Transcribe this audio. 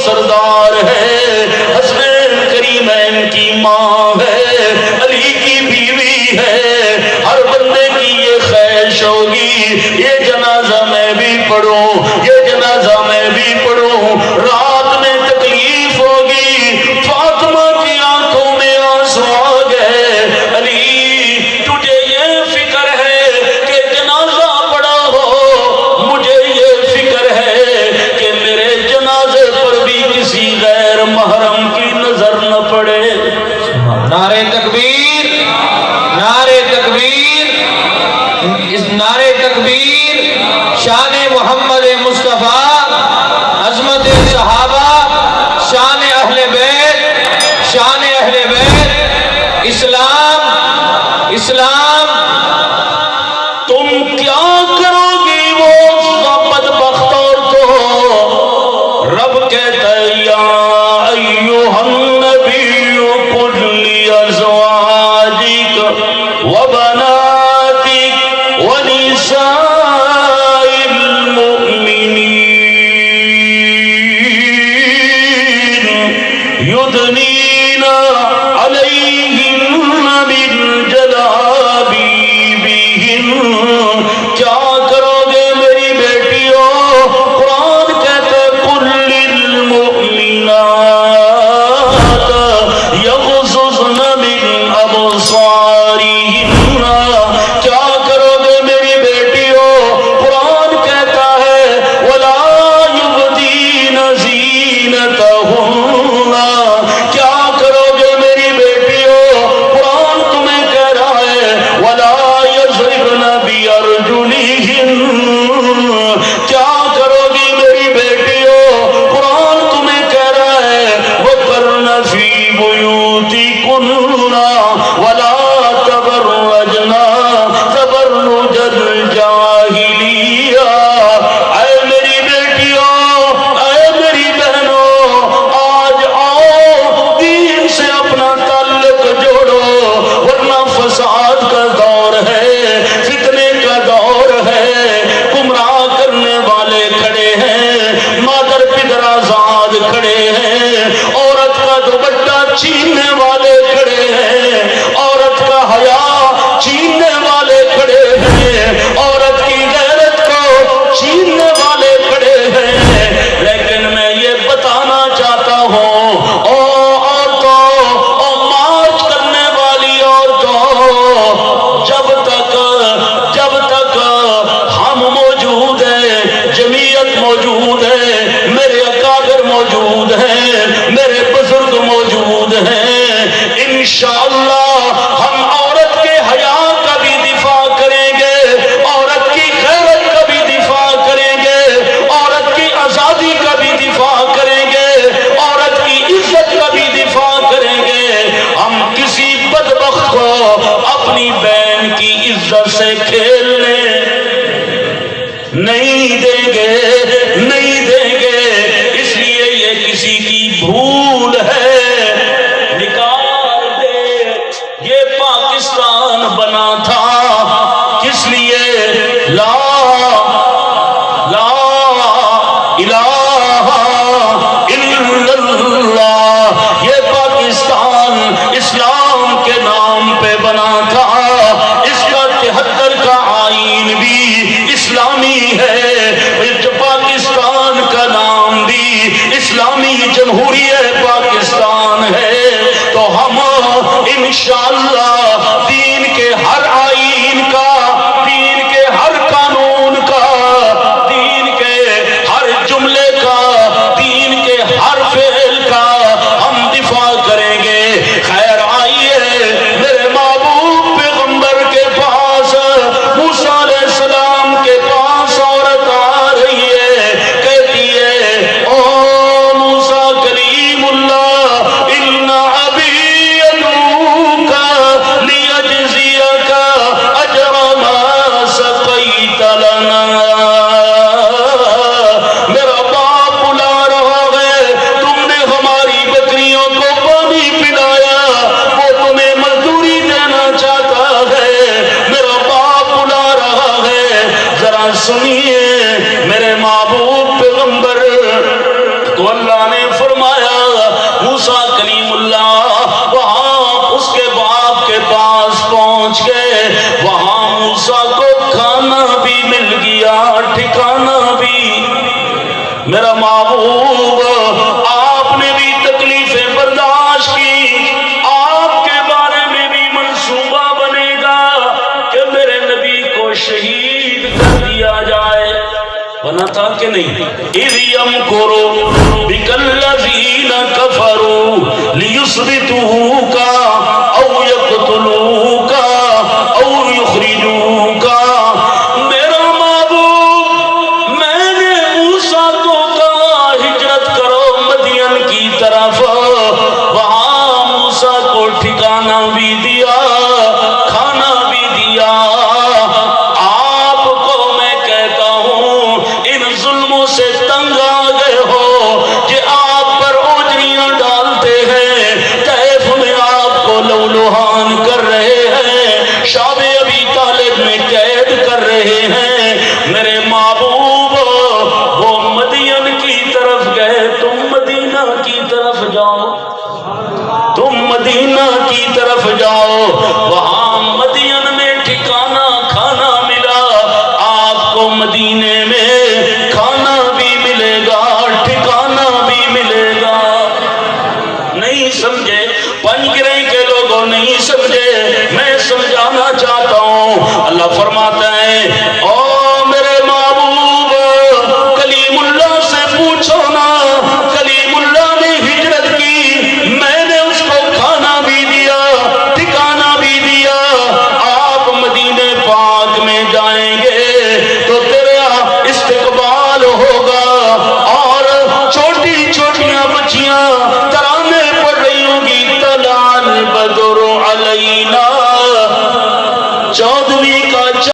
سردار ہے، حسنین کریمین کی ماں ہے، علی کی بیوی ہے، ہر بندے کی یہ خواہش ہوگی یہ جنازہ میں بھی پڑھوں، یہ جنازہ میں بھی پڑھوں۔ رات میں تکلیف ہوگی، فاطمہ کی آنکھوں میں آنسو آ گئے، علی تجھے یہ فکر ہے کہ جنازہ پڑا ہو، مجھے یہ فکر ہے کہ میرے جنازے پر بھی کسی غیر محرم کی نظر نہ پڑے۔ نعرہ تکبیر، نعرہ تکبیر، اس نعرہ تکبیر شان محمد مصطفیٰ، عظمت صحابہ، شان اہل بیت، شان اہل بیت، اسلام، اسلام۔ تم کیا کرو گی وہ بدبخت عورتوں؟ رب کہتا ہے یا ایھا النبی قل لازواجک وبناتک ونساء المؤمنین یدنین علیہن من جلابیبہن۔ کیا کرو گے میری بیٹیوں؟ قرآن کہتا ہے قل للمؤمنات یغضضن من ابصارہن۔ کیا کرو گے میری بیٹیوں؟ قرآن کہتا ہے ولا یبدین زینتہن۔ کیا کرو گے میری بیٹیوں؟ قرآن تمہیں کہہ رہا ہے ولا یضربن بارجلہن۔ کیا کرو گی میری بیٹیوں؟ قرآن تمہیں کہہ رہا ہے وقرن فی بیوتکن ولا تبرجن تبرج الجاہلیہ۔ اے میری بیٹیوں، اے میری بہنوں، آج آؤ دین سے اپنا تعلق جوڑو، ورنہ فساد کا دور ہے، فتنے کا دور ہے، گمراہ کرنے والے کھڑے ہیں، مادر پدر آزاد کھڑے ہیں، عورت کا دوپٹہ چھیننے والے کھڑے ہیں، عورت کا حیا چھیننے والے کھڑے ہیں، عورت کی غیرت کو چھیننے والے کھڑے ہیں۔ لیکن میں یہ بتانا چاہتا ہوں او عورتوں، او مارچ کرنے والی عورتوں، جب تک ہم موجود ہیں، جمعیت موجود ہے، میرے اکابر موجود ہیں، میرے بزرگ موجود ہیں، انشاءاللہ ہم عورت کے حیا کا بھی دفاع کریں گے، عورت کی غیرت کا بھی دفاع کریں گے، عورت کی آزادی کا بھی دفاع کریں گے، عورت کی عزت کا بھی دفاع کریں گے۔ ہم کسی بدبخت کو اپنی بہن کی عزت سے کھیلنے نہیں دیں گے، نہیں دیں گے۔ اس لیے یہ کسی کی بھول ہے، نکال دے۔ یہ پاکستان بنا تھا کس لیے؟ لا الہ الا اللہ۔ یہ پاکستان اسلام کے نام پہ بنا تھا، اس کا 73 کا آئین بھی اسلامی ہے، پاکستان کا نام بھی اسلامی جمہوریہ پاکستان ہے۔ تو ہم انشاءاللہ دین کے ہر آئین کا، دین کے ہر قانون کا، دین کے ہر جملے کا، دین کے ہر فعل کا ہم دفاع کریں گے۔ خیر آئیے میرے محبوب پیغمبر کے پاس، موسیٰ علیہ السلام کے پاس عورت آ رہی ہے، کہتی ہے او موسیٰ کلیم اللہ ان ابی ادعوک کہ نہیں؟ اِذْ يَمْكُرُ بِكَ الَّذِينَ كَفَرُوا لِيُثْبِتُوكَ أَوْ يَقْتُلُوكَ أَوْ يُخْرِجُوكَ۔ میرا محبوب، میں نے موسیٰ کو کہا ہجرت کرو مدین کی طرف، وہاں موسیٰ کو ٹھکانہ بھی دیا، کھانا بھی دیا۔ آپ کو میں کہتا ہوں ان ظلموں سے تنگ آ گئے ہو کہ آپ پر اوجریاں ڈالتے ہیں، طیف میں آپ کو لولوہان کر رہے ہیں، شعب ابی طالب میں قید کر رہے ہیں۔ میرے محبوب وہ مدین کی طرف گئے، تم مدینہ کی طرف جاؤ، تم مدینہ کی طرف جاؤ، وہاں مدین میں ٹھکانہ کھانا ملا، آپ کو مدینے میں